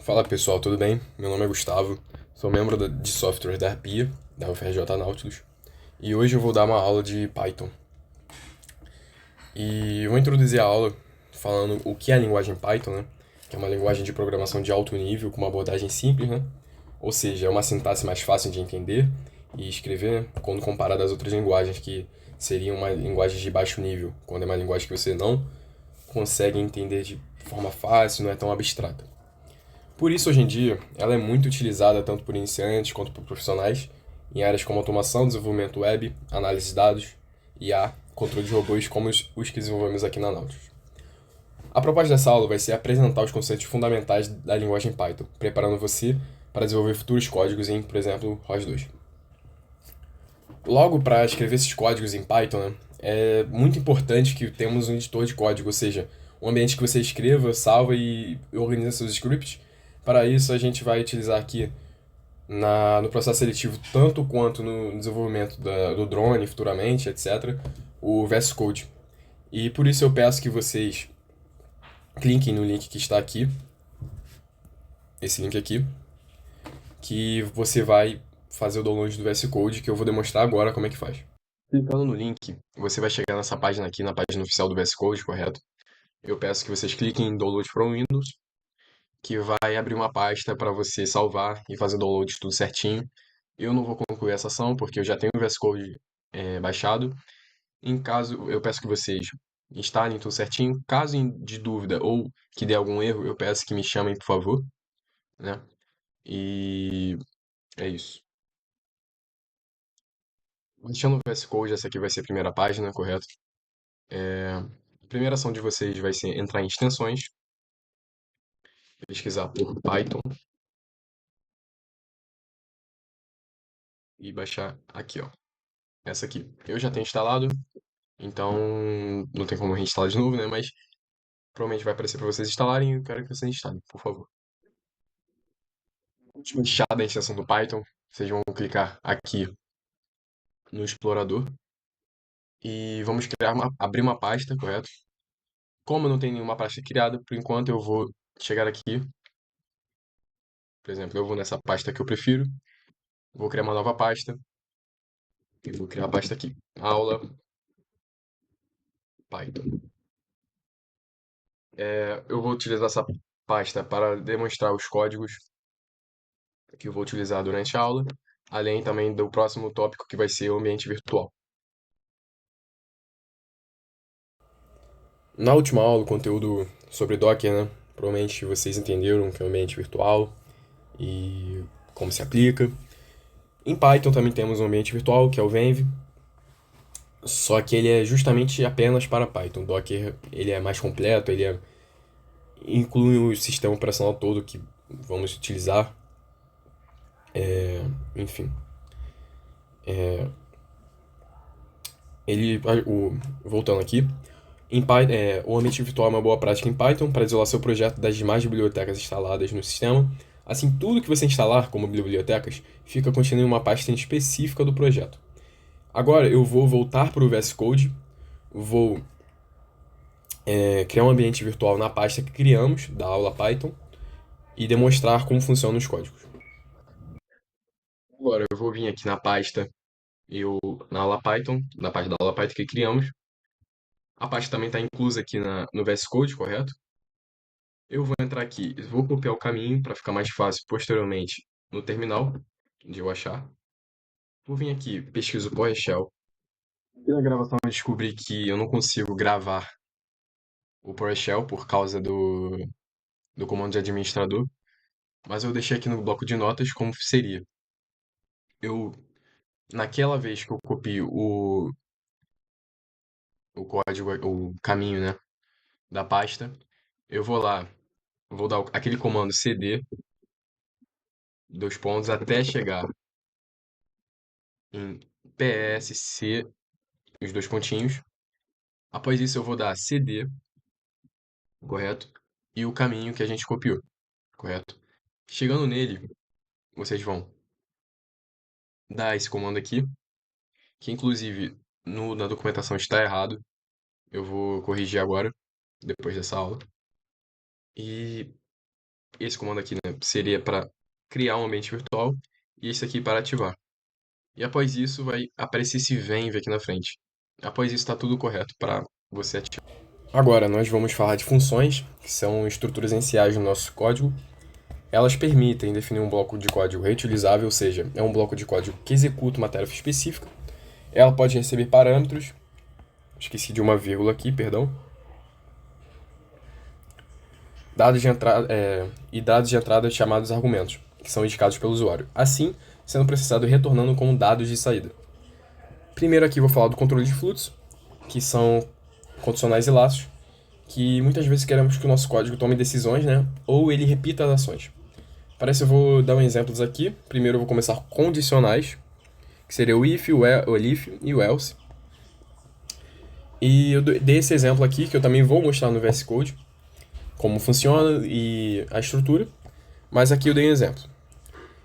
Fala pessoal, tudo bem? Meu nome é Gustavo, sou membro de software da Arpia, da UFRJ Nautilus, e hoje eu vou dar uma aula de Python. E vou introduzir a aula falando o que é a linguagem Python, né? Que é uma linguagem de programação de alto nível com uma abordagem simples, né? Ou seja, é uma sintaxe mais fácil de entender e escrever, né? Quando comparado às outras linguagens que seriam uma linguagem de baixo nível, quando é uma linguagem que você não consegue entender de forma fácil, não é tão abstrata. Por isso, hoje em dia, ela é muito utilizada tanto por iniciantes quanto por profissionais em áreas como automação, desenvolvimento web, análise de dados, IA, controle de robôs como os que desenvolvemos aqui na Nautilus. A proposta dessa aula vai ser apresentar os conceitos fundamentais da linguagem Python, preparando você para desenvolver futuros códigos em, por exemplo, ROS2. Logo, para escrever esses códigos em Python, né, é muito importante que temos um editor de código, ou seja, um ambiente que você escreva, salva e organiza seus scripts. Para isso, a gente vai utilizar aqui no processo seletivo, tanto quanto no desenvolvimento do drone futuramente, etc., o VS Code. E por isso eu peço que vocês cliquem no link que está aqui, esse link aqui, que você vai fazer o download do VS Code, que eu vou demonstrar agora como é que faz. Clicando no link, você vai chegar nessa página aqui, na página oficial do VS Code, correto? Eu peço que vocês cliquem em Download from Windows, que vai abrir uma pasta para você salvar e fazer o download tudo certinho. Eu não vou concluir essa ação porque eu já tenho o VS Code baixado. Em caso, eu peço que vocês instalem tudo certinho. Caso de dúvida ou que dê algum erro, eu peço que me chamem, por favor, né? E é isso. Deixando o VS Code, essa aqui vai ser a primeira página, correto? A primeira ação de vocês vai ser entrar em extensões, pesquisar por Python e baixar aqui, ó. Essa aqui. Eu já tenho instalado, então não tem como reinstalar de novo, né? Mas provavelmente vai aparecer para vocês instalarem e eu quero que vocês instalem, por favor. Última chave da extensão do Python, vocês vão clicar aqui no explorador e vamos abrir uma pasta, correto? Como não tem nenhuma pasta criada, por enquanto eu vou chegar aqui, por exemplo, eu vou nessa pasta que eu prefiro, vou criar uma nova pasta e vou criar a pasta aqui, aula Python. Eu vou utilizar essa pasta para demonstrar os códigos que eu vou utilizar durante a aula, além também do próximo tópico que vai ser o ambiente virtual. Na última aula, o conteúdo sobre Docker, né? Provavelmente vocês entenderam o que é o ambiente virtual e como se aplica. Em Python também temos um ambiente virtual, que é o Venv, só que ele é justamente apenas para Python. O Docker ele é mais completo, inclui o sistema operacional todo que vamos utilizar. Enfim, voltando aqui, em Python, o ambiente virtual é uma boa prática em Python para isolar seu projeto das demais bibliotecas instaladas no sistema. Assim, tudo que você instalar como bibliotecas fica contendo em uma pasta específica do projeto. Agora eu vou voltar para o VS Code, vou criar um ambiente virtual na pasta que criamos da aula Python e demonstrar como funcionam os códigos. Agora eu vou vir aqui na pasta, na aula Python, na parte da aula Python que criamos. A pasta também está inclusa aqui no VS Code, correto? Eu vou entrar aqui, vou copiar o caminho para ficar mais fácil posteriormente no terminal de eu achar. Vou vir aqui, pesquiso PowerShell. E na gravação eu descobri que eu não consigo gravar o PowerShell por causa do comando de administrador, mas eu deixei aqui no bloco de notas como seria. Eu, naquela vez que eu copio o código, o caminho, né, da pasta, eu vou lá, vou dar aquele comando cd, dois pontos, até chegar em psc, os dois pontinhos. Após isso, eu vou dar cd, correto? E o caminho que a gente copiou, correto? Chegando nele, vocês vão dar esse comando aqui, que inclusive na documentação está errado. Eu vou corrigir agora, depois dessa aula. E esse comando aqui, né, seria para criar um ambiente virtual e esse aqui para ativar. E após isso vai aparecer esse venv aqui na frente. Após isso está tudo correto para você ativar. Agora nós vamos falar de funções, que são estruturas iniciais do nosso código. Elas permitem definir um bloco de código reutilizável, ou seja, é um bloco de código que executa uma tarefa específica. Ela pode receber parâmetros, esqueci de uma vírgula aqui, perdão, dados de entrada, e dados de entrada chamados argumentos, que são indicados pelo usuário, assim sendo processado e retornando como dados de saída. Primeiro aqui vou falar do controle de fluxo, que são condicionais e laços, que muitas vezes queremos que o nosso código tome decisões, né? Ou ele repita as ações. Para isso eu vou dar um exemplos aqui. Primeiro eu vou começar com condicionais, que seria o if, o elif e o else. E eu dei esse exemplo aqui, que eu também vou mostrar no VS Code, como funciona e a estrutura. Mas aqui eu dei um exemplo.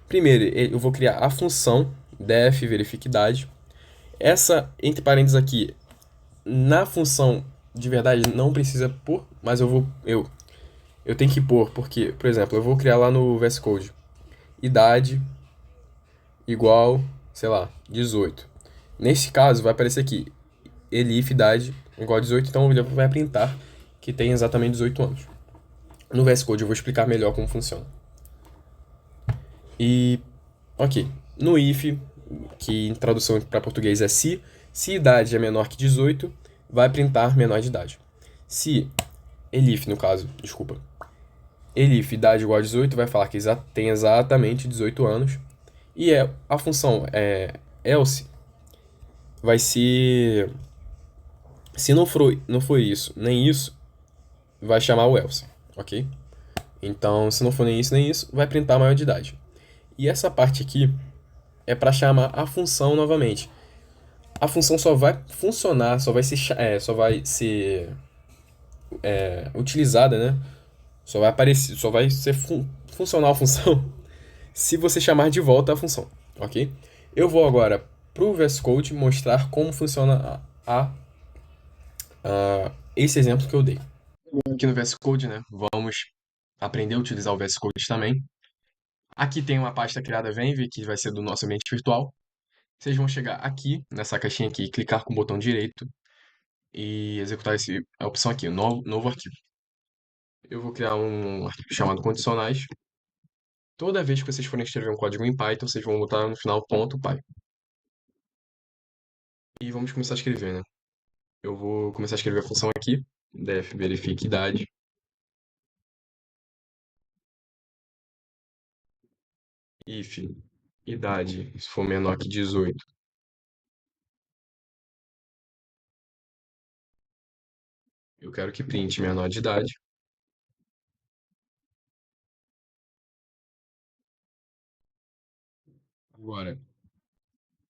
Primeiro, eu vou criar a função def verifica idade. Essa, entre parênteses aqui, na função de verdade não precisa pôr, mas eu tenho que pôr, porque, por exemplo, eu vou criar lá no VS Code idade igual, sei lá, 18. Nesse caso, vai aparecer aqui elif idade igual a 18, então ele vai printar que tem exatamente 18 anos. No VS Code eu vou explicar melhor como funciona. E, ok, no if, que em tradução para português é se idade é menor que 18, vai printar menor de idade. Se elif, no caso, desculpa, elif idade igual a 18, vai falar que tem exatamente 18 anos. E a função else vai ser, se não for isso nem isso, vai chamar o else, ok? Então, se não for nem isso, vai printar maior de idade. E essa parte aqui é para chamar a função novamente. A função só vai funcionar, só vai ser utilizada, né? Só vai aparecer, só vai ser funcional a função se você chamar de volta a função, ok? Eu vou agora pro VS Code mostrar como funciona esse exemplo que eu dei. Aqui no VS Code, né? Vamos aprender a utilizar o VS Code também. Aqui tem uma pasta criada Venv, que vai ser do nosso ambiente virtual. Vocês vão chegar aqui, nessa caixinha aqui, clicar com o botão direito e executar a opção aqui, novo arquivo. Eu vou criar um arquivo chamado condicionais. Toda vez que vocês forem escrever um código em Python, vocês vão botar no final ponto .py. E vamos começar a escrever, né? Eu vou começar a escrever a função aqui, def verifica idade, if idade, se for menor que 18, eu quero que print menor de idade. Agora,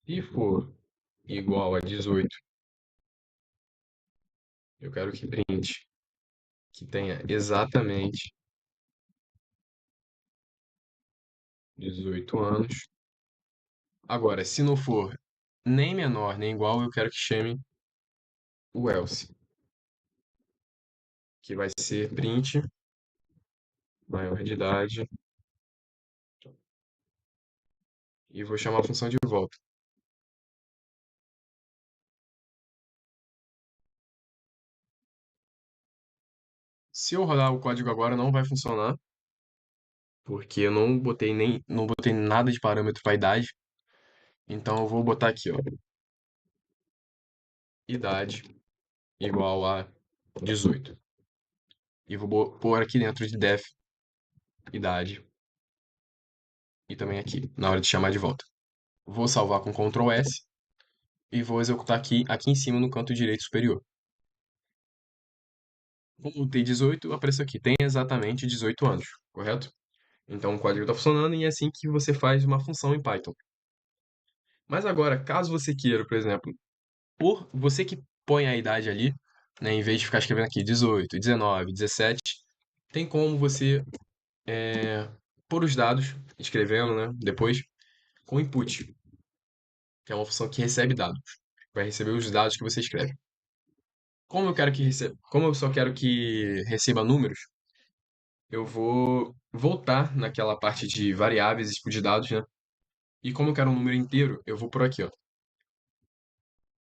se for igual a 18, eu quero que print que tenha exatamente 18 anos. Agora, se não for nem menor nem igual, eu quero que chame o else, que vai ser print maior de idade e vou chamar a função de volta. Se eu rodar o código agora, não vai funcionar, porque eu não botei nada de parâmetro para idade. Então eu vou botar aqui, ó, idade igual a 18. E vou pôr aqui dentro de def idade e também aqui, na hora de chamar de volta. Vou salvar com Ctrl S e vou executar aqui em cima no canto direito superior. Como tem 18, apareceu aqui, tem exatamente 18 anos, correto? Então o código está funcionando e é assim que você faz uma função em Python. Mas agora, caso você queira, por exemplo, por você que põe a idade ali, né, em vez de ficar escrevendo aqui 18, 19, 17, tem como você pôr os dados, escrevendo, né, depois, com input, que é uma função que recebe dados. Vai receber os dados que você escreve. Como eu só quero que receba números, eu vou voltar naquela parte de variáveis e tipo de dados, né? E como eu quero um número inteiro, eu vou por aqui, ó.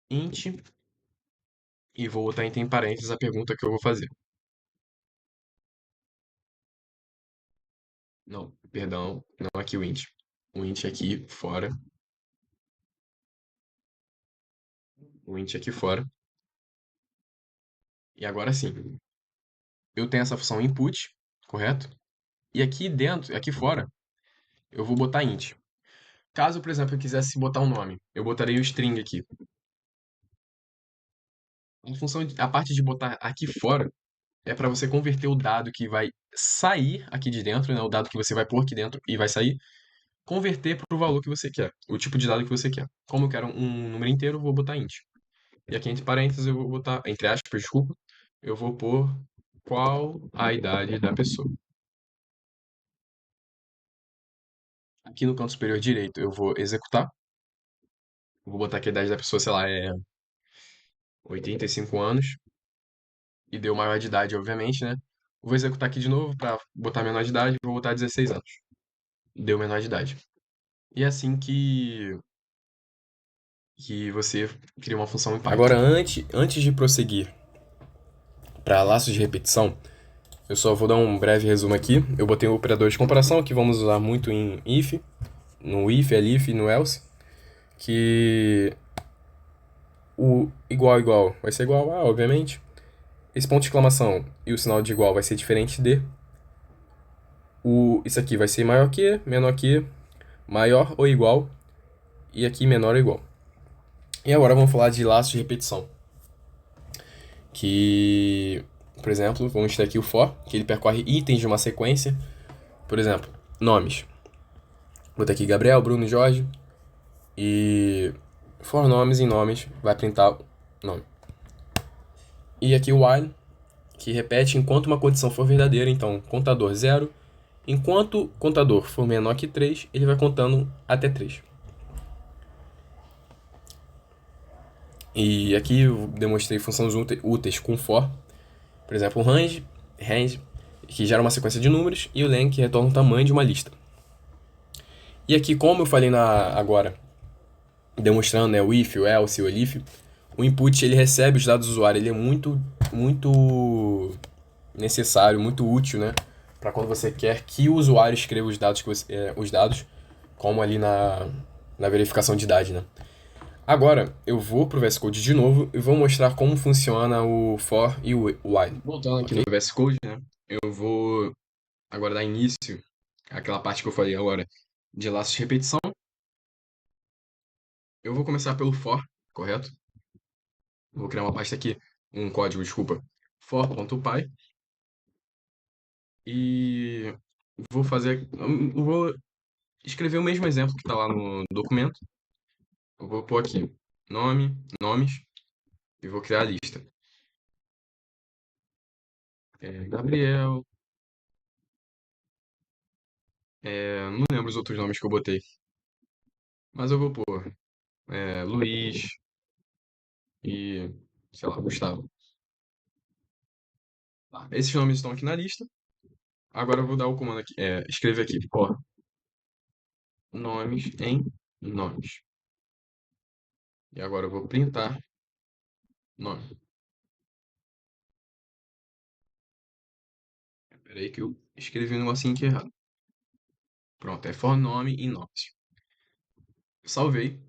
Int, e vou botar entre parênteses a pergunta que eu vou fazer. Não, perdão, não aqui o int. O int aqui fora. O int aqui fora. E agora sim, eu tenho essa função input, correto? E aqui dentro, aqui fora, eu vou botar int. Caso, por exemplo, eu quisesse botar um nome, eu botaria o string aqui. A parte de botar aqui fora é para você converter o dado que vai sair aqui de dentro, né? O dado que você vai pôr aqui dentro e vai sair, converter para o valor que você quer, o tipo de dado que você quer. Como eu quero um número inteiro, eu vou botar int. E aqui entre parênteses eu vou botar, entre aspas, desculpa, eu vou pôr qual a idade da pessoa. Aqui no canto superior direito eu vou executar. Vou botar que a idade da pessoa, sei lá, é 85 anos. E deu maior de idade, obviamente, né? Vou executar aqui de novo para botar menor de idade. Vou botar 16 anos. Deu menor de idade. E é assim que você cria uma função em Python. Agora, antes de prosseguir para laços de repetição, eu só vou dar um breve resumo aqui. Eu botei o operador de comparação, que vamos usar muito em if, no if, elif e no else, que o igual igual vai ser igual a, obviamente. Esse ponto de exclamação e o sinal de igual vai ser diferente de. Isso aqui vai ser maior que, menor que, maior ou igual, e aqui menor ou igual. E agora vamos falar de laços de repetição. Que, por exemplo, vamos ter aqui o for, que ele percorre itens de uma sequência. Por exemplo, nomes. Vou ter aqui Gabriel, Bruno, Jorge. E for nomes em nomes vai printar nome. E aqui o while, que repete enquanto uma condição for verdadeira. Então, contador 0. Enquanto o contador for menor que 3, ele vai contando até 3. E aqui eu demonstrei funções úteis com for. Por exemplo, o range, que gera uma sequência de números, e o len, que retorna o tamanho de uma lista. E aqui, como eu falei agora, demonstrando, né, o if, o else e o elif, o input ele recebe os dados do usuário. Ele é muito necessário, muito útil, né, para quando você quer que o usuário escreva os dados, como ali na verificação de idade, né. Agora, eu vou pro VS Code de novo e vou mostrar como funciona o for e o while. Voltando aqui no VS Code, né, eu vou agora dar início àquela parte que eu falei agora de laços de repetição. Eu vou começar pelo for, correto? Vou criar uma pasta aqui, um código, desculpa, for.py, e vou escrever o mesmo exemplo que está lá no documento. Eu vou pôr aqui nomes, e vou criar a lista. Gabriel, não lembro os outros nomes que eu botei, mas eu vou pôr Luiz e, sei lá, Gustavo. Tá, esses nomes estão aqui na lista. Agora eu vou dar o comando aqui, escrever aqui, for nomes em nomes. E agora eu vou printar nome. Espera aí que eu escrevi um negocinho aqui errado. Pronto, é for nome em nomes. Salvei.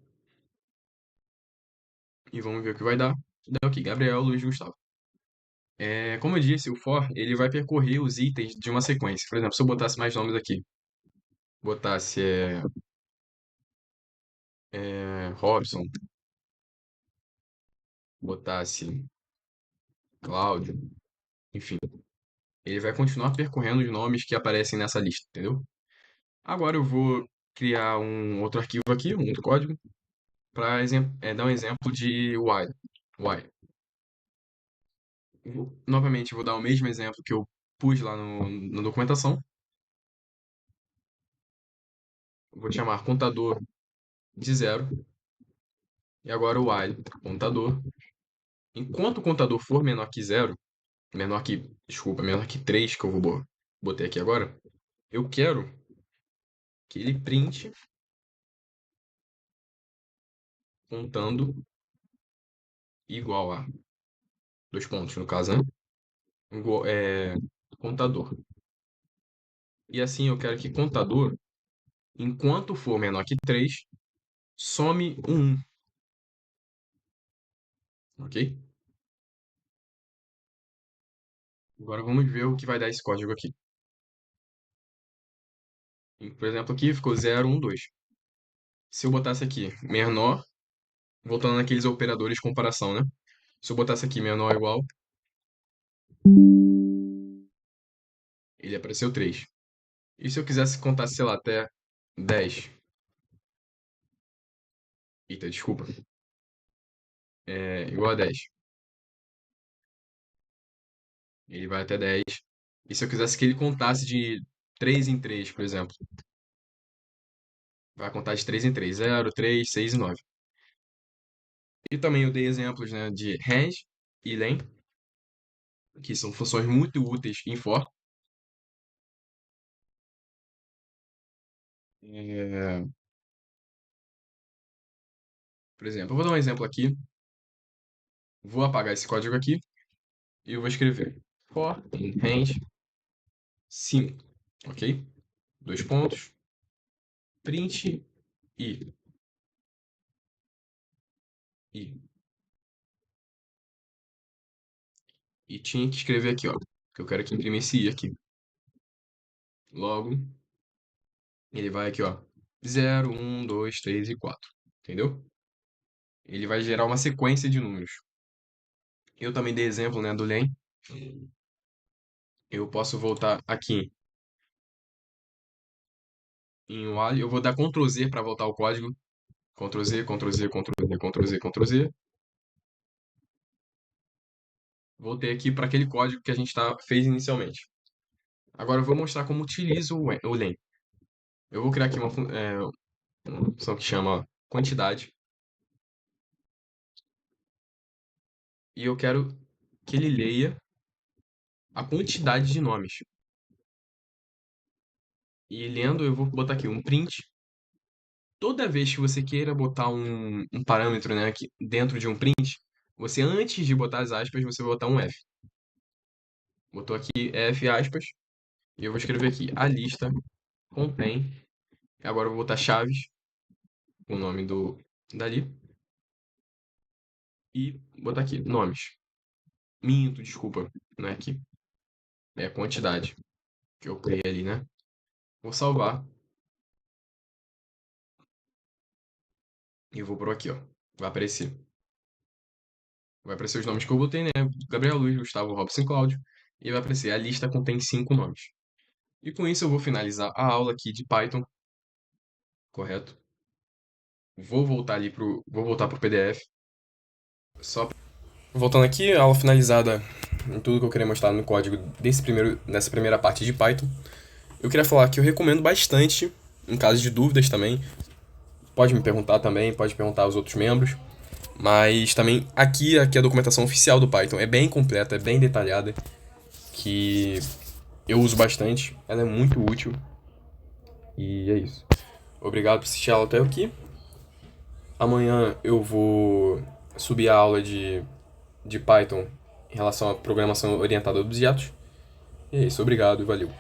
E vamos ver o que vai dar. Deu aqui, Gabriel, Luiz, Gustavo. Como eu disse, o for, ele vai percorrer os itens de uma sequência. Por exemplo, se eu botasse mais nomes aqui, botasse Robson, botasse Cláudio, enfim, ele vai continuar percorrendo os nomes que aparecem nessa lista, entendeu? Agora eu vou criar um outro arquivo aqui, um outro código, para dar um exemplo de while. While. Novamente, eu vou dar o mesmo exemplo que eu pus lá na documentação. Vou chamar contador de 0. E agora o while contador. Enquanto o contador for menor que 0, menor que 3, que eu vou botei aqui agora, eu quero que ele printe contando igual a dois pontos, no caso, né? Contador. E assim eu quero que contador, enquanto for menor que 3, some um 1, ok? Agora vamos ver o que vai dar esse código aqui. Por exemplo, aqui ficou 0, 1, 2. Se eu botasse aqui menor, voltando naqueles operadores de comparação, né? Se eu botasse aqui menor ou igual, ele apareceu 3. E se eu quisesse contar, sei lá, até 10? Eita, desculpa. Igual a 10. Ele vai até 10. E se eu quisesse que ele contasse de 3 em 3, por exemplo? Vai contar de 3 em 3. 0, 3, 6 e 9. E também eu dei exemplos, né, de range e len, que são funções muito úteis em for. É, Por exemplo, eu vou dar um exemplo aqui. Vou apagar esse código aqui e eu vou escrever for in range 5, ok? Dois pontos, print i. i. E tinha que escrever aqui, ó, que eu quero que imprima esse i aqui. Logo, ele vai aqui, ó, 0, 1, 2, 3 e 4, entendeu? Ele vai gerar uma sequência de números. Eu também dei exemplo, né, do len. Eu posso voltar aqui em while, eu vou dar Ctrl Z para voltar o código. Ctrl Z, Ctrl Z, Ctrl Z, Ctrl Z, Ctrl Z. Voltei aqui para aquele código que a gente fez inicialmente. Agora eu vou mostrar como utilizo o len. Eu vou criar aqui uma função que chama quantidade. E eu quero que ele leia a quantidade de nomes. E lendo, eu vou botar aqui um print. Toda vez que você queira botar um parâmetro, né, aqui dentro de um print, você, antes de botar as aspas, você vai botar um F. Botou aqui F aspas. E eu vou escrever aqui, a lista contém. Agora eu vou botar chaves, o nome dali. E botar aqui, nomes. Minto, desculpa, não é aqui. É a quantidade que eu criei ali, né? Vou salvar e eu vou por aqui, ó. Vai aparecer. Vai aparecer os nomes que eu botei, né? Gabriel Luiz, Gustavo, Robson, Cláudio. E vai aparecer, a lista contém 5 nomes. E com isso eu vou finalizar a aula aqui de Python, correto? Vou voltar pro PDF. Só voltando aqui, a aula finalizada em tudo que eu queria mostrar no código dessa primeira parte de Python. Eu queria falar que eu recomendo bastante, em caso de dúvidas também. Pode me perguntar também, pode perguntar aos outros membros. Mas também aqui a documentação oficial do Python é bem completa, é bem detalhada, que eu uso bastante, ela é muito útil. E é isso. Obrigado por assistir a aula até aqui. Amanhã eu vou subir a aula de Python em relação à programação orientada a objetos. E é isso, obrigado e valeu.